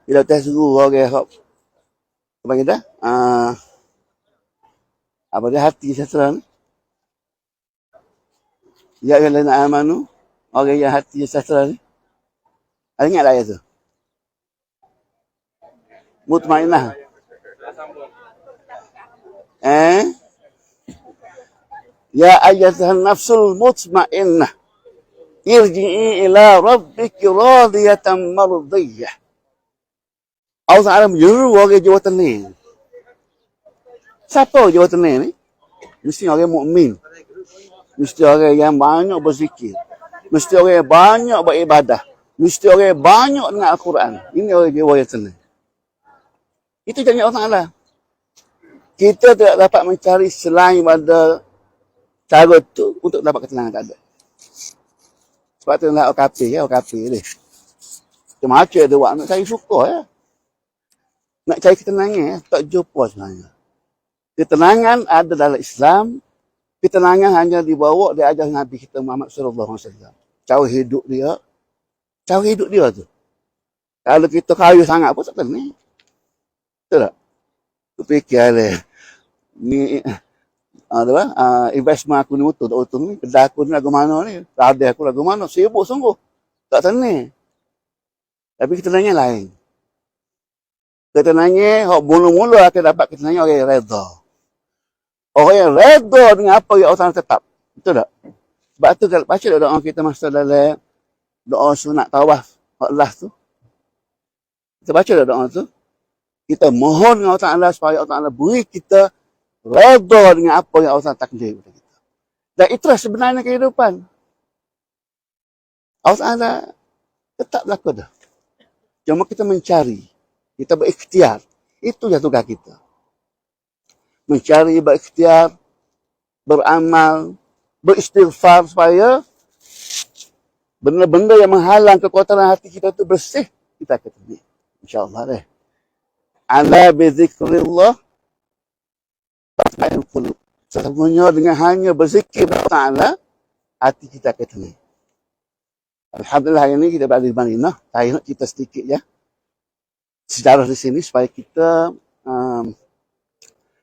Bila teh suruh orang hok apa kita? Apa dia hati sejahtera ni? Ya ayyuhallazina amanu, orang yang hati sejahtera ni. Ada ingat ayat tu? Mutmainnah. Ya ayyatuhan nafsul mutmainnah. Irji'i ila rabbiki radiyatan mardiyah. Allah Ta'ala menyeru orang Jawa Tengah. Siapa Jawa Tengah ni? Mesti orang mukmin. Mesti orang yang banyak berzikir. Mesti orang yang banyak beribadah. Mesti orang yang banyak dengan Al-Quran. Ini orang Jawa Tengah. Itu janji Allah Ta'ala. Kita tidak dapat mencari selain pada cara tu untuk dapat ketenangan, tak ada. Sebab tu nak OKP ni. Macam-macam dia buat, nak cari suka ya. Nak cari ketenangan ya, tak jumpa sebenarnya. Ketenangan ada dalam Islam. Ketenangan hanya dibawa, diajar Nabi kita Muhammad SAW. Cara hidup dia tu. Kalau kita kayu sangat pun tak tenang. Betul tak? Tu fikir ni investment aku ni untung ni, kedai aku ni lagu mana ni, radar aku lagu mana, sibuk sungguh. Tak tenang. Tapi ketenangan lain. Ketenangan, mula-mula akan dapat ketenangan orang yang reda. Orang yang reda dengan apa yang Allah tetap. Betul tak? Sebab tu kalau baca doa kita masa dalam doa sunat tawaf, Allah tu. Kita baca doa tu. Kita mohon dengan Allah Ta'ala supaya Allah Ta'ala beri kita reda dengan apa yang Allah takdir kepada kita. Dan itulah sebenarnya kehidupan. Allah Ta'ala tetap berlaku dah. Cuma kita mencari. Kita berikhtiar. Itu yang tugas kita. Mencari, berikhtiar, beramal, beristighfar supaya benda-benda yang menghalang kekuatan hati kita itu bersih. Kita akan temui. InsyaAllah deh. Ala bizikrillah tatmainnul qulub. Sesungguhnya dengan hanya berzikir Allah Ta'ala, hati kita akan tenang. Alhamdulillah hari ini kita berada di Madinah. Saya nak cerita sedikit ya. Sejarah di sini supaya kita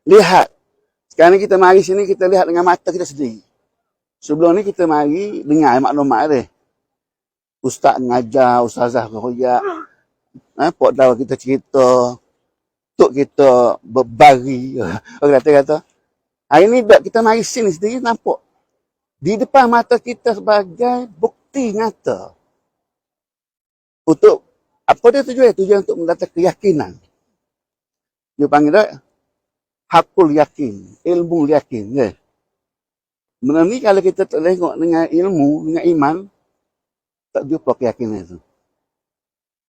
lihat. Sekarang kita mari sini, kita lihat dengan mata kita sendiri. Sebelum ni kita mari dengar maklumat dia. Ustaz mengajar, ustazah berhoyak. Pok dawa kita cerita. Tok kita berbari. Orang kata. Hari ni kita mari sini sendiri nampak. Di depan mata kita sebagai bukti nyata. Untuk apa dia tujuan? Tujuan untuk mendatang keyakinan. Dia panggil dia hakul yakin. Ilmu yakin. Ya. Benda ni kalau kita tengok dengan ilmu, dengan iman, tak jumpa keyakinan itu.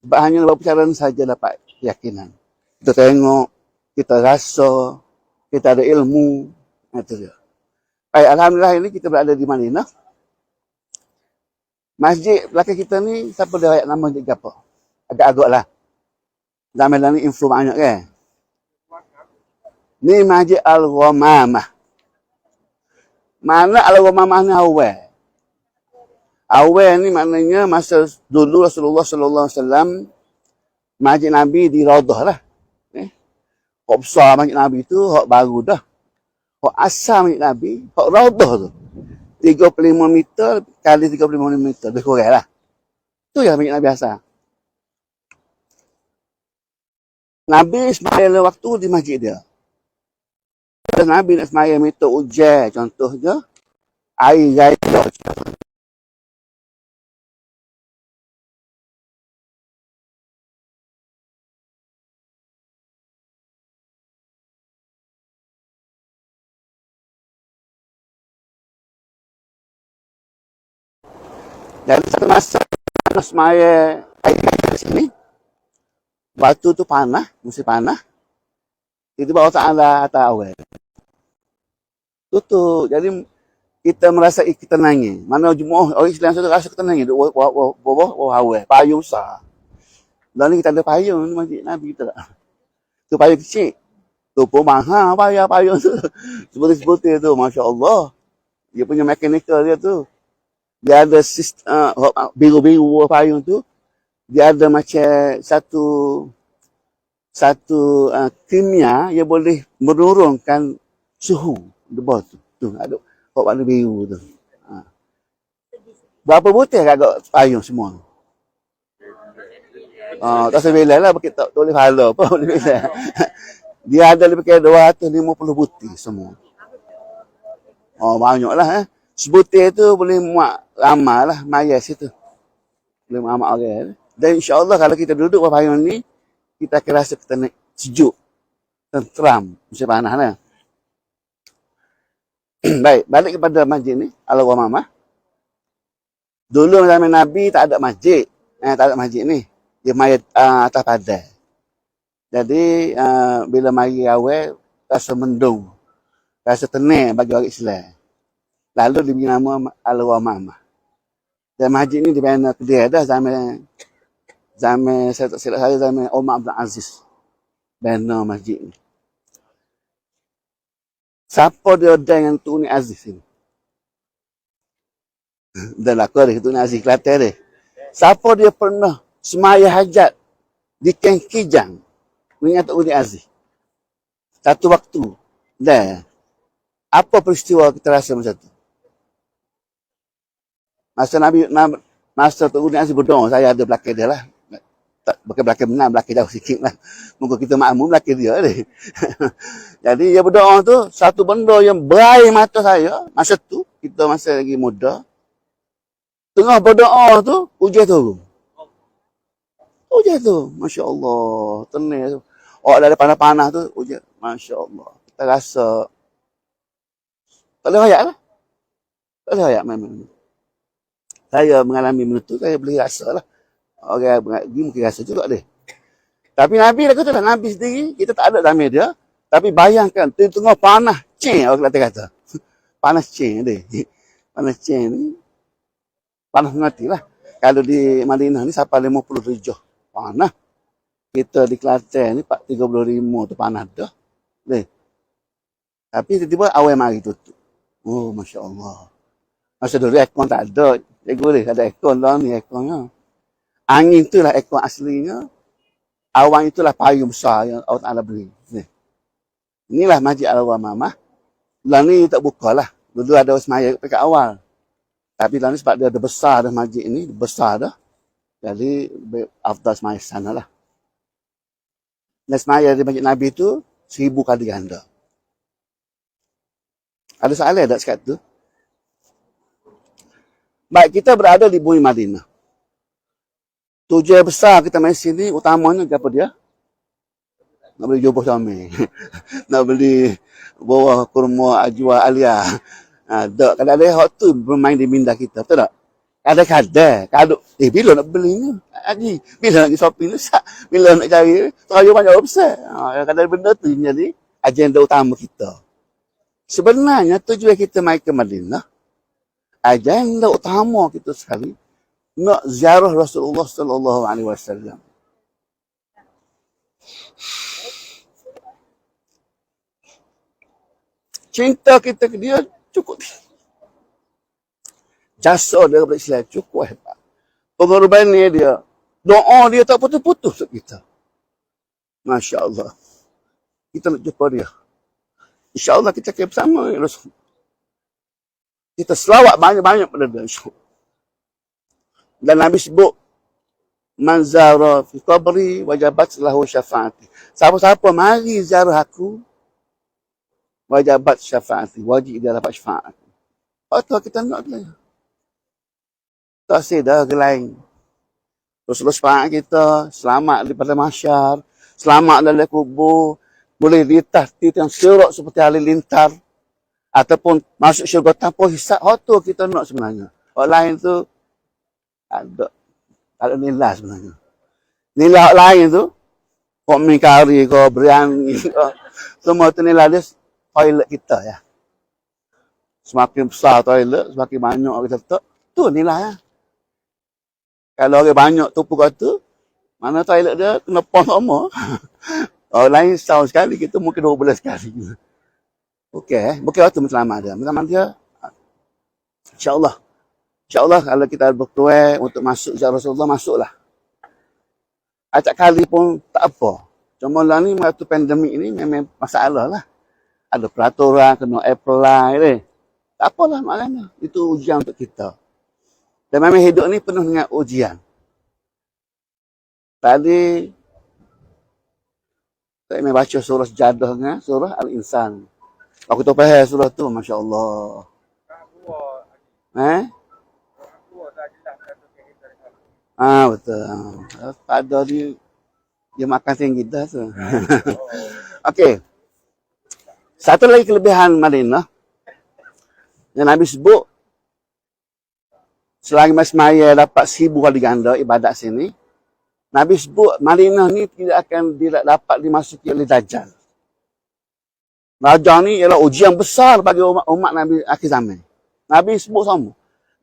Sebab hanya beberapa cara saja dapat keyakinan. Kita tengok, kita rasa, kita ada ilmu. Itu dia. Baik, alhamdulillah ini kita berada di Madinah. Masjid belakang kita ni, siapa dia rakyat nama masjid apa? Agak-agak lah. Dalam ni info banyak kan? Ni Masjid Al-Ghamamah. Mana Al-Ghamamah ni awal? Awal ni maknanya masa dulu Rasulullah SAW, Masjid Nabi di Raudah lah. Hak besar Masjid Nabi tu, hak baru dah. Hak asal Masjid Nabi, hak Raudah tu. 35 meter kali 35 meter. Lebih kurang lah. Tu yang Masjid Nabi asal. Nabi Ismail waktu di masjid dia. Nabi nak semayang minta hujan. Contohnya, air gairah. Dan satu masa semaya air di sini, batu tu panah, musim panah. Itu bawa Allah Ta'ala. Tutup. Jadi kita merasa kita nangis. Mana jemaah orang Islam tu rasa kita nangis. Bawah awal, payung besar. Dan ni kita ada payung ni masjid Nabi kita tak. Tu payung kecil. Tu pun mahal payung tu. Seperti tu, Masya Allah. Dia punya mekanikal dia tu. Dia ada sistem biru-biru payung tu. Dia ada macam satu satu kimia yang boleh menurunkan suhu di bawah tu. Tu ada warna biru tu. Berapa butir agak payung semua. Tak sebelah lah, tak boleh follow apa boleh belah. Dia ada lebih kurang 250 butir semua. Banyak lah. Sebutir tu boleh muat ramai lah mayat situ. Boleh muat orang. Dan insyaAllah kalau kita duduk pada payung ni, kita akan rasa kita sejuk, tenteram, macam panas lah. Baik, balik kepada masjid ni, Al-Ghamamah. Dulu zaman Nabi tak ada masjid. Tak ada masjid ni. Dia mayat atas padang. Jadi, bila mari awal, rasa mendung. Rasa tenang bagi orang Islam. Lalu diberi nama Al-Ghamamah. Dan masjid ni dibina kedai dah zaman saya tak silap saya, zaman Umar Abdul Aziz. Bina masjid ni. Siapa dia dengan tu ni Aziz ni? Dan aku ada tu ni Aziz Kelantan dia. Siapa dia pernah semaya hajat di Keng Kijang mengingat tu ni Aziz? Satu waktu. Dan apa peristiwa kita rasa macam tu? Masa tu ni Aziz berdoa, saya ada belakang dia lah. Bukan belakang benar, belakang jauh sikit lah. Moga kita makmum belakang dia ni. Jadi dia berdoa tu, satu benda yang berair mata saya, masa tu, kita masa lagi muda. Tengah berdoa tu, hujan turun. Hujan tu, Masya Allah. Tenang tu. Orang ada panas-panas tu, hujan. Masya Allah. Kita rasa, tak boleh rayak lah. Tak boleh rayak memang. Saya mengalami benda tu, saya boleh rasa lah. Orang dia mungkin rasa juga dia. Tapi Nabi dah kata lah, Nabi sendiri, kita tak ada zaman dia. Tapi bayangkan, tengah panas ceng, orang kata. Panas ceng dia. Panas ceng ni, panas mati lah. Kalau di Madinah ni, sampai 57. Panas. Kita di Kelantan ni, 35 tu panas dah. Dia. Tapi tiba-tiba awal mari tutup. Oh, Masya Allah. Masa dulu aircon tak ada. Cikgu dia, ada aircon lah ni, airconnya. Angin itulah aircon aslinya. Awan itulah payung besar yang Allah Ta'ala beri. Inilah Masjid Al-Ghamamah. Lah ni tak buka lah. Dulu ada semaya dekat awal. Tapi lah ni sebab dia ada besar dah masjid ni. Besar dah. Jadi, afdal semaya sana lah. Dan semaya di Masjid Nabi tu, 1000 kali ganda. Ada soalan tak sekat tu? Baik, kita berada di bumi Madinah. Tujuan besar kita main sini, utamanya apa dia? Nak beli jubah comel. Nak beli bawah kurma ajwa alia. Tak, kadang-kadang hak tu bermain di minda kita, betul tak? Kadang-kadang, bila nak beli ni? Haji, bila nak pergi shopping ni? Bila nak cari? Terlalu banyak besar. Kadang-kadang benda tu jadi agenda utama kita. Sebenarnya tujuan kita main ke Madinah, agenda utama kita sekali, nak ziarah Rasulullah sallallahu alaihi wasallam. Cinta kita ke dia cukup. Jasa dia kepada Islam cukup hebat. Pengorbanan dia, doa dia tak putus-putus untuk kita. Masya Allah. Kita nak jumpa dia. Insya Allah kita akan bersama Rasul. Kita selawat banyak-banyak pada dia. Dan Nabi sebut, man zara fi qabri wajabat lahu syafaati. Siapa-siapa mari ziarah aku, wajabat syafaati. Wajib dia dapat syafaat. Atau kita nak dia. Tak sedar ke lain. Rasulullah syafaat kita, selamat daripada mahsyar, selamat dari kubur, boleh lintas titik yang serok seperti halilintar, ataupun masuk syurga tanpa hisab. Itu kita nak sebenarnya. Orang lain tu, tak ada nilai sebenarnya. Nilai orang lain tu, kok mengkari, kok berani, semua tu nilai dia toilet kita ya. Semakin besar toilet, semakin banyak orang kita tu nilai ya. Kalau orang banyak tumpu kata, mana toilet dia kena pon sama. Orang lain setahun sekali, kita mungkin 12 kali. Okey, mungkin waktu selamat dia. Selamat dia, insyaAllah. InsyaAllah kalau kita berpeluang untuk masuk ziarah Rasulullah, masuklah. Acak kali pun tak apa. Cuma lah ni waktu pandemik ni memang masalah lah. Ada peraturan, kena apply ni. Tak apalah maknanya. Itu ujian untuk kita. Dan memang hidup ni penuh dengan ujian. Tadi, saya memang baca surah Sejadah dengan surah Al-Insan. Aku tak faham surah tu, Masya Allah. Betul. Pada dia makan tinggi dah tu. Okey. Satu lagi kelebihan Madinah yang Nabi sebut, selagi Mas Maya dapat 1000 kali ganda ibadat sini, Nabi sebut Madinah ni tidak dapat dimasuki oleh Dajjal. Dajjal ni ialah ujian besar bagi umat Nabi akhir zaman. Nabi sebut sama.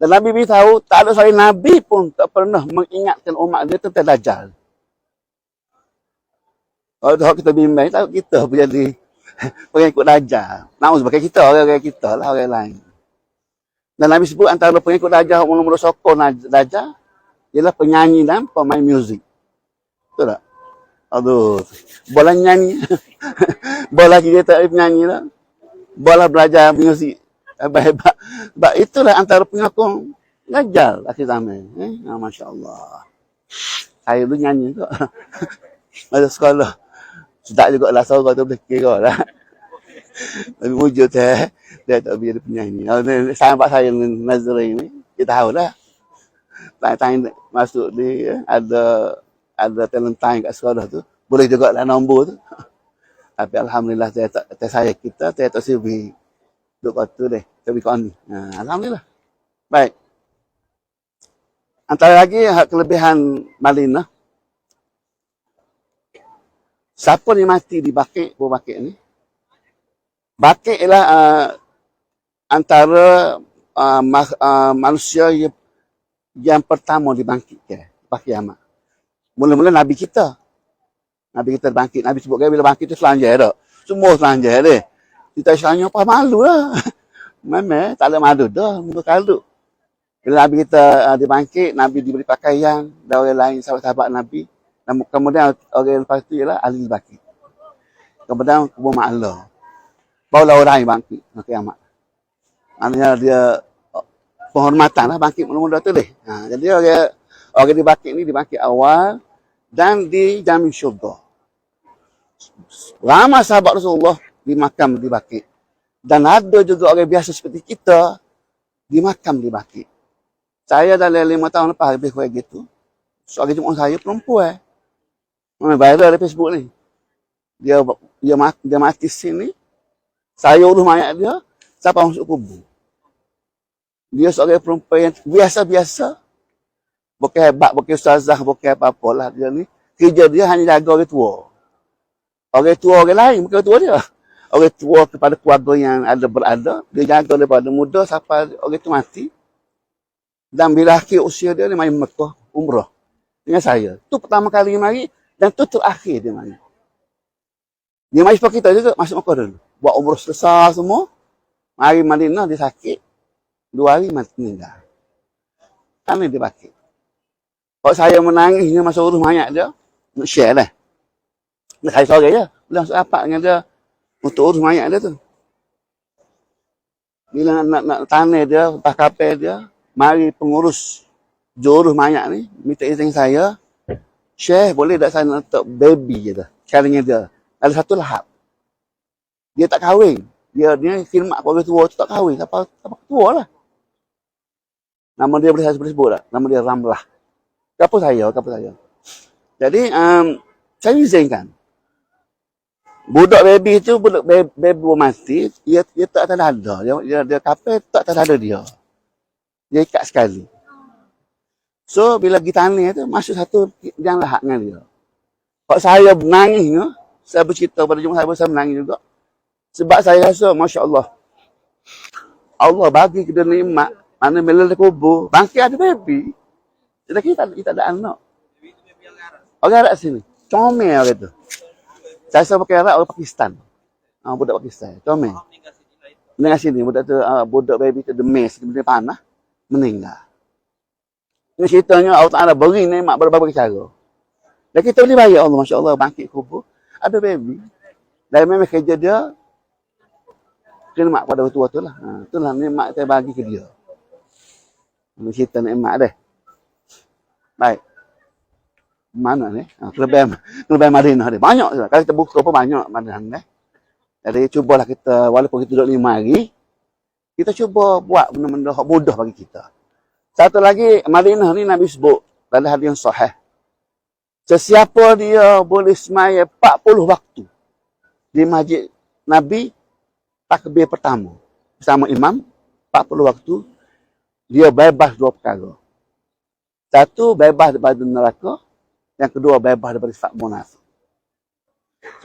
Dan Nabi beritahu tak ada seorang Nabi pun tak pernah mengingatkan umat dia tentang Dajjal. Kalau kita bimbang, tahu kita pun jadi pengikut Dajjal. Nak sebagai kita, orang kita lah, orang lain. Dan Nabi sebut antara pengikut Dajjal, mula-mula sokong Dajjal, ialah penyanyi dan pemain muzik. Betul tak? Aduh, bola nyanyi. Bola kita tak penyanyi lah. Bola belajar muzik. Hebat-hebat. Sebab itulah antara penyokong Dajjal akhir zaman. Masya Allah. Saya dulu nyanyi tu. Masa sekolah. Sedap juga lah suara tu boleh kira lah. Tapi wujud dia tak boleh jadi penyanyi. Sahabat saya Nazri ni, kita tahu lah. Tanya masuk di ada talent time kat sekolah tu. Boleh juga lah nombor tu. Tapi Alhamdulillah saya tak CV. Duk tu deh. Tapi kau ni. Alhamdulillah. Baik. Antara lagi kelebihan Madinah. Siapa ni mati di Baqi', Baqi' ni? Baqi' ialah antara manusia yang pertama dibangkitkan pada kiamat. Mula-mula Nabi kita bangkit. Nabi sebut bila bangkit tu selanjang tak? Semua selanjang dia. Kita selanjang apa malu lah. Memang tak ada malu dah. Muka kaldu. Bila Nabi kita dibangkit, Nabi diberi pakaian dan orang lain sahabat-sahabat Nabi. Dan kemudian orang lepas itu ialah ahli bangkit. Kemudian kubur makhluk. Barulah orang yang bangkit pada kiamat. Maknanya dia penghormatan lah bangkit mula-mula tu deh. Jadi orang dibangkit ni dibangkit awal dan dijamin syurga. Ramai sahabat Rasulullah dimakam di Baqi'. Dan ada juga orang biasa seperti kita dimakam di Baqi'. Saya dalam 5 tahun lepas lebih kurang gitu. Seorang jemaah saya perempuan. Viral di Facebook ni. Dia mati sini. Saya urus mayat dia. Siapa masuk kubur. Dia seorang perempuan yang biasa-biasa. Bukan hebat, bukan ustazah, bukan apa-apa lah dia ni. Kerja dia hanya jaga orang tua. Orang tua orang lain, bukan orang tua dia. Orang tua kepada keluarga yang ada berada. Dia jaga daripada muda sampai orang tu mati. Dan bila akhir usia dia mari Mekah umrah. Dengan saya. Tu pertama kali dia mari. Dan tu terakhir dia mari. Dia mari seperti kita juga masuk Mekah dulu. Buat umrah selesai semua. Mari Madinah dia sakit. 2 hari mati meninggal. Kan dia Baqi'. Kalau saya menangis dia masuk urus mayat dia. Nak share lah. Saya sorry je. Boleh masuk rapat dengan dia. Untuk urus mayat dia tu. Bila nak tanah dia, lepas kapal dia. Mari pengurus jurus mayat ni. Minta izin saya. Syekh boleh tak saya nak letak baby je dah. Caranya dia. Ada satu lahap. Dia tak kahwin. Dia khidmat keluarga tua tu tak kahwin. Siapa tua lah. Nama dia boleh saya sebut tak? Nama dia Ramlah. Kapal saya. Jadi, saya izinkan. Budak baby tu, budak baby mati, dia tak akan ada. Dia kapal tak akan ada dia. Dia ikat sekali. So, bila pergi tanah tu, masuk satu yang lahak dengan dia. Kalau saya menangis, saya bercerita pada jemaah saya menangis juga. Sebab saya rasa, Masya Allah. Allah bagi kita nikmat. Mana bila dia kubur, bangkit ada baby. Jadi kita ada anak. Orang Arab sini. Comel orang tu. Saya rasa pakai Arab, orang Pakistan. Budak Pakistan. Comel. Meninggal sini. Budak tu, budak baby tu demes. Dia panah. Meninggal. Ini ceritanya Allah Ta'ala beri nikmat berbagai cara. Dan kita boleh bayar Allah, Masya Allah, bangkit kubur. ada baby. Dan memang kerja dia kena mak pada waktu-waktu lah. Itulah nikmat saya bagi ke dia. Ini cerita nikmat deh. Baik. Mana ni? Kelebihan Madinah ni. Banyak je. Kalau kita buka pun banyak Madinah ni. Jadi cubalah kita, walaupun kita duduk 5 hari, kita cuba buat benda-benda yang mudah bagi kita. Satu lagi, Madinah ni Nabi sebut dalam hadis yang sahih. Sesiapa dia boleh semaya 40 waktu di masjid Nabi, takbir pertama bersama imam, 40 waktu, dia bebas 2 perkara. Satu, bebas daripada neraka. Yang kedua, bebas daripada sifat munafik.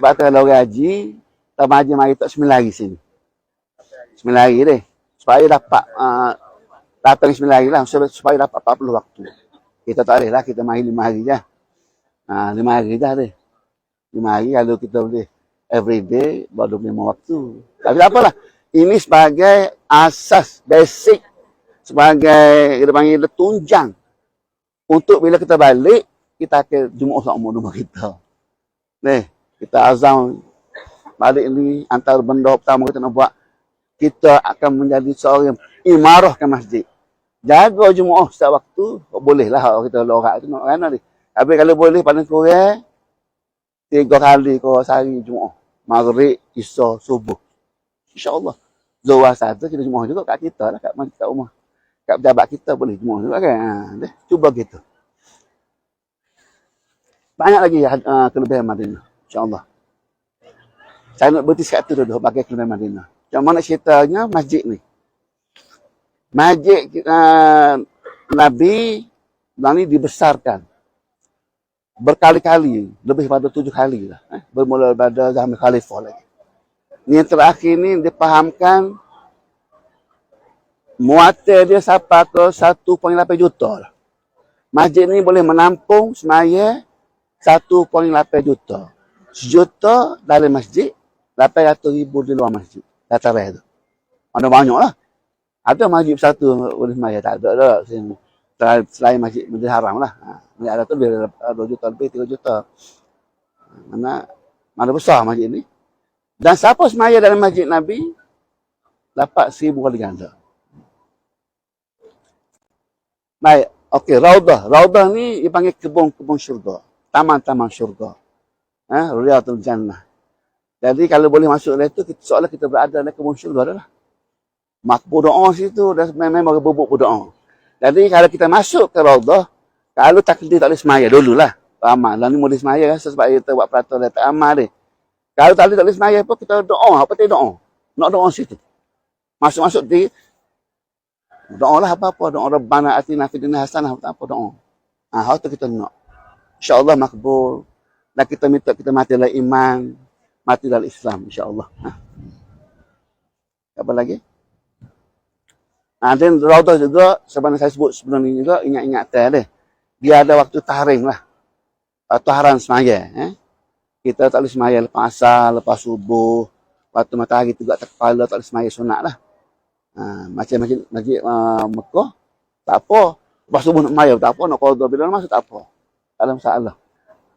Sebab tu kalau orang haji, tak haji mari tak 9 hari sini. 9 hari deh. Supaya dapat datang 9 hari lah. Supaya dapat 40 waktu. Kita tak boleh lah, kita mari 5 hari je. 5 hari dah deh. 5 hari kalau kita boleh everyday, baru 25 waktu. Tapi tak apalah. Ini sebagai asas, basic. Sebagai, kita panggil tunjang. Untuk bila kita balik, kita akan Jumaat sama rumah kita. Nih, kita azam balik ni antara benda pertama kita nak buat, kita akan menjadi seorang imarah ke masjid. Jaga Jumaat setiap waktu, bolehlah kita lorak tu nak kena ni. Tapi kalau boleh paling kurang 3 kali kau sehari Jumaat. Maghrib, Isya, subuh. InsyaAllah. Zuhur satu kita Jumaat juga kat kita lah, kat rumah. Kat pejabat kita boleh Jumaat juga kan. Cuba gitu. Banyak lagi kelebihan Madinah. InsyaAllah. Saya nak berhenti sekat tu dulu bagi kelebihan Madinah. Macam mana ceritanya masjid ni. Masjid Nabi ni dibesarkan. Berkali-kali. Lebih pada 7 kali lah. Bermula pada zaman Khalifah lagi. Ni yang terakhir ni dipahamkan muatal dia sampai ke 1.8 juta lah. Masjid ni boleh menampung semaya 1.8 juta. 1 juta dalam masjid, 800,000 di luar masjid. Dataran tu. Ada banyak lah. Ada masjid satu boleh semaya, tak ada dah. Selain masjid Haram lah. Masjid ada tu dia 2 juta lebih, 3 juta. Mana besar masjid ni. Dan siapa semaya dalam masjid Nabi, dapat 1000 kali ganda. Baik, okey, Raudah. Raudah ni dipanggil kebun-kebun syurga. Taman-taman syurga. Riyadul Jannah. Jadi kalau boleh masuk dalam itu, seolah kita berada dalam kebun syurga dah lah. Makbul doa situ, dah memang berbubuk berdoa. Jadi kalau kita masuk ke Raudah, kalau takdir tak boleh semaya dululah. Amal. Lalu ni boleh semaya kan, sebab kita buat peraturan tak amal dia. Kalau tak boleh semaya pun, kita doa. Apa dia doa? Nak doa situ. Masuk-masuk di doa lah apa-apa. Doa Rabbana atina fid dunya hasanah. Apa doa. Hal tu kita nak. InsyaAllah makbul. Dan kita minta kita mati dalam iman. Mati dalam Islam. InsyaAllah. Apa lagi? Dan Raudah juga, sebenarnya saya sebut sebelum ini juga, ingat-ingat dia. Dia ada waktu tahrim lah. Waktu haram semaya. Kita tak boleh semaya lepas asar, lepas subuh. Waktu matahari tegak tak kepala, tak boleh semaya sunat lah. Macam masjid Mekah, tak apa. Lepas subuh nak semaya, tak apa. Nak qadha bila masuk, tak apa. Tak ada masalah.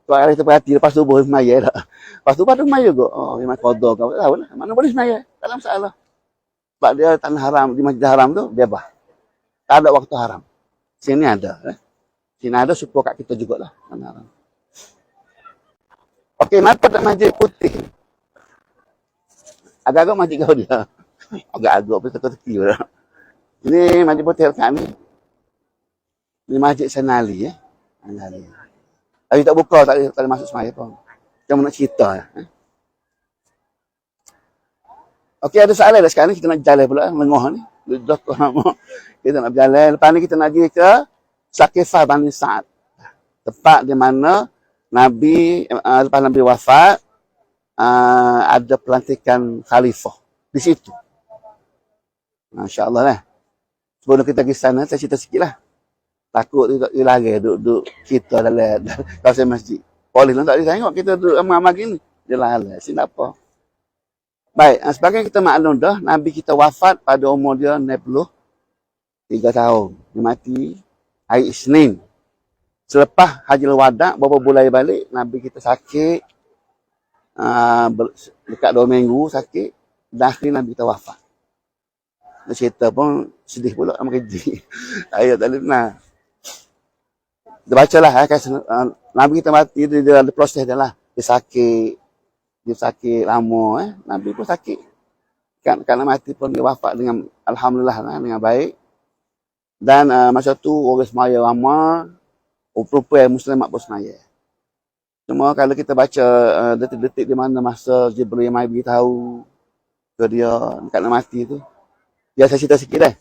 Kalau kita perhati, lepas subuh semaya tak. Lepas subuh ada semaya juga. Oh, memang qadha kau. Tak tahu lah. Mana boleh semaya. Tak ada masalah. Sebab dia tanah haram, di masjid haram tu, bebas. Tak ada waktu haram. Sini ada. Sini ada supaya kat kita jugalah. Tanah haram. Okey, mata tak masjid putih. Agak-agak masjid kau dia. Agak-agak pun teka-teki lah. Ini masjid putih dekat ni. Ini masjid Sanali. Sanali. Tapi tak buka, tak boleh masuk semaya pun. Macam nak cerita. Okey, ada soalan dah sekarang ni. Kita nak jalan pula. Lengah ni. Kita nak berjalan. Lepas ni kita nak pergi ke Sakifah Bani Sa'ad. Tempat di mana Nabi, lepas Nabi wafat, ada pelantikan khalifah di situ. InsyaAllah lah. Sebelum kita pergi sana, saya cerita sikit lah. Takut dia lari duduk kita dalam kawasan masjid. Boleh lah tak boleh tengok kita duduk amal-amal gini. Dia lari. Sini apa. Baik, sebagai kita maklum dah, Nabi kita wafat pada umur dia 93 tahun. Dia mati hari Isnin. Selepas Haji Wada, beberapa bulan balik, Nabi kita sakit. Dekat 2 minggu sakit, dah akhir Nabi kita wafat. Dia cerita pun sedih pula sama kerja. Ayat tak pernah. Dia bacalah Nabi kita mati dia ada proses dia lah. Dia sakit lama Nabi pun sakit. Kerana mati pun dia wafat dengan alhamdulillah lah, dengan baik. Dan masa tu orang semaya ramai, perempuan Muslimat pun semaya. Cuma kalau kita baca detik-detik di mana masa Jibril mai beritahu ke dia nak mati tu, dia saya cerita sikit dah.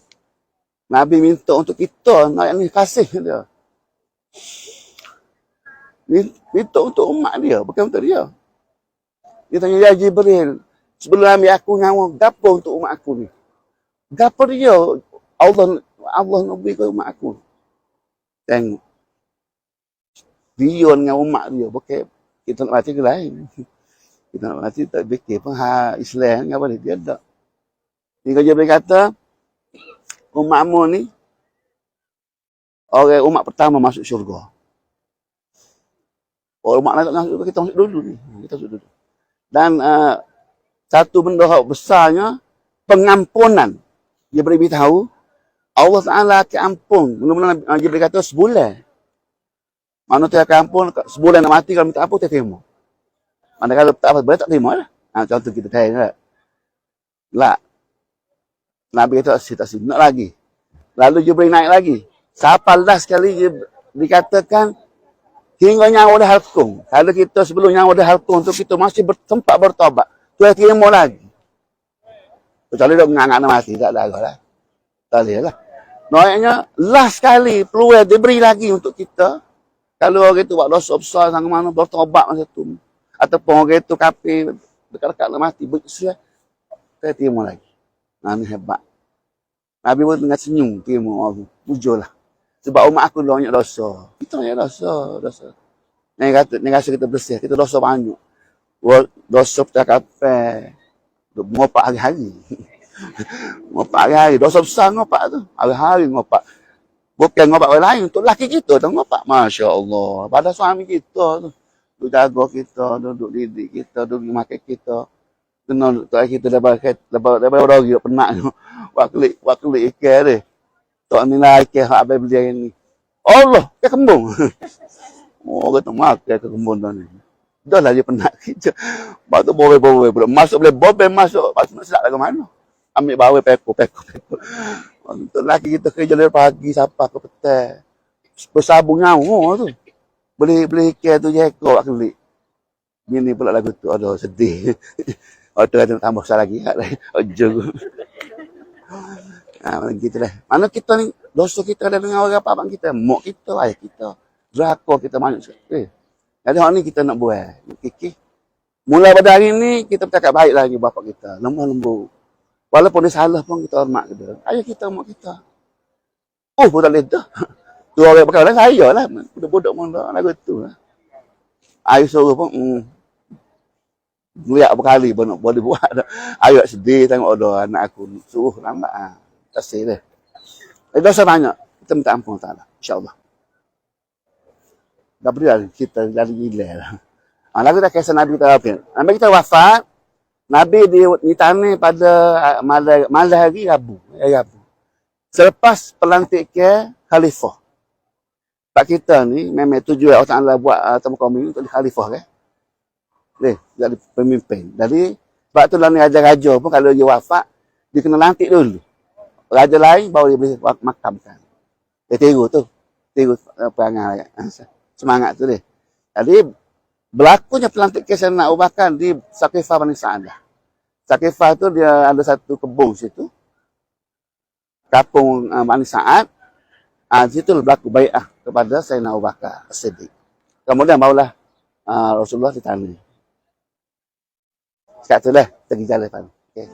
Nabi minta untuk kita nak ni kasih dia. Minta untuk umat dia, bukan untuk dia. Dia tanya, ya Jibril, sebelum ambil aku nyawa, gapo untuk umat aku ni? Gapo dia Allah nak beri ke umat aku? Tengok. Dia dengan umat dia, bukan kita nak mati ke lain. Kita nak mati tak fikir pun Islam apa dia tak. Dia Jibril kata, umatmu ni orang umat pertama masuk syurga. Orang umat lain tak masuk, kita masuk dulu ni. Kita masuk dulu. Dan satu benda besarnya, pengampunan. Dia beritahu, Allah Ta'ala akan ampun. Mula-mula Jibril kata sebulan. Mana tu akan ampun, sebulan nak mati, kalau minta ampun, dia terima. Mana kalau tak apa, boleh tak terima lah. Contoh kita tanya lah. Nabi kata, tak nak lagi. Lalu Jibril naik lagi. Sapal dah sekali dikatakan, hingga nyawa dah halkung. Kalau kita sebelum nyawa dah halkung tu, kita masih sempat bertobat. Tu yang terima lagi. Kecuali dia menganggap mati, tak ada lah. Tak boleh lah. Naiknya, last sekali peluang diberi lagi untuk kita. Kalau orang itu buat dosa besar sang mana, bertobat masa tu. Ataupun orang itu kafir, dekat-dekat nak mati, bersesuai. Saya terima lagi. Nah, ni hebat. Nabi pun dengan senyum, terima Allah. Pujulah. Sebab umat aku banyak dosa. Kita banyak dosa. Ni rasa kita bersih. Kita dosa banyak. Dosa percakapan. Ngopak hari-hari. Ngopak hari-hari. Dosa besar ngopak tu. Hari-hari ngopak. Bukan ngopak orang lain. Untuk laki kita tu ngopak. Masya Allah. Pada suami kita tu. Duduk jaga kita. Duduk didik kita. Duduk makan kita. Kena untuk kita dapat orang penat. Waktu ikan dia. Tak nilai ikan hak abang beli hari ni. Allah, ke kembung. Kata makan ke kembung tu ni. Dah lah dia penat kita. Lepas tu bobel. Masuk boleh bobel masuk. Lepas tu nak sedap lah ke mana. Ambil bawah peko. Untuk lelaki kita kerja dari pagi sampai ke petang. Bersabung nyawa tu. Beli ikan tu je ekor nak klik. Bini pula lagu tu. Aduh sedih. Waktu kata nak tambah besar lagi. Ojo. Mana kita lah. Mana kita ni, dosa kita ada dengan orang apa kita. Mak kita, ayah kita. Drakor kita banyak sekali. Jadi hari ni kita nak buat. Kiki. Mula pada hari ni, kita bercakap baik lagi bapa kita. Lembut. Walaupun dia salah pun kita hormat kita. Ayah kita, mak kita. Pun tak boleh dah. Tu orang berkata, saya lah. Budak-budak pun dah. Lagu tu lah. Ayah suruh pun, Lihat berkali pun boleh buat. Ayah sedih tengok ada anak aku. Suruh lambat. Kasih dia. Dosa banyak. Kita minta ampun ta'ala. InsyaAllah. Dah beri kita dari gila lah. Lagu dah kisah Nabi kita apa? Nabi kita wafat. Nabi ditanya pada malam hari Rabu. Selepas pelantikan khalifah. Pak kita ni memang tujuan Allah Ta'ala buat tamu kaum ini untuk khalifah kan. Jadi pemimpin. Jadi sebab tu lah ni raja-raja pun kalau dia wafat, dia kena lantik dulu. Raja lain baru dia boleh makamkan. Dia tiru tu. Tiru perangai. Semangat tu dia. Jadi berlakunya pelantikan Sayyidina Abu Bakar di Saqifah Bani Sa'adah. Saqifah tu dia ada satu kebun situ. Kampung Bani Sa'ad. Di situ berlaku bai'ah kepada Sayyidina Abu Bakar As-Siddiq. Kemudian barulah Rasulullah ditanya. Sekat tu lah, pergi jalan depan. Okay.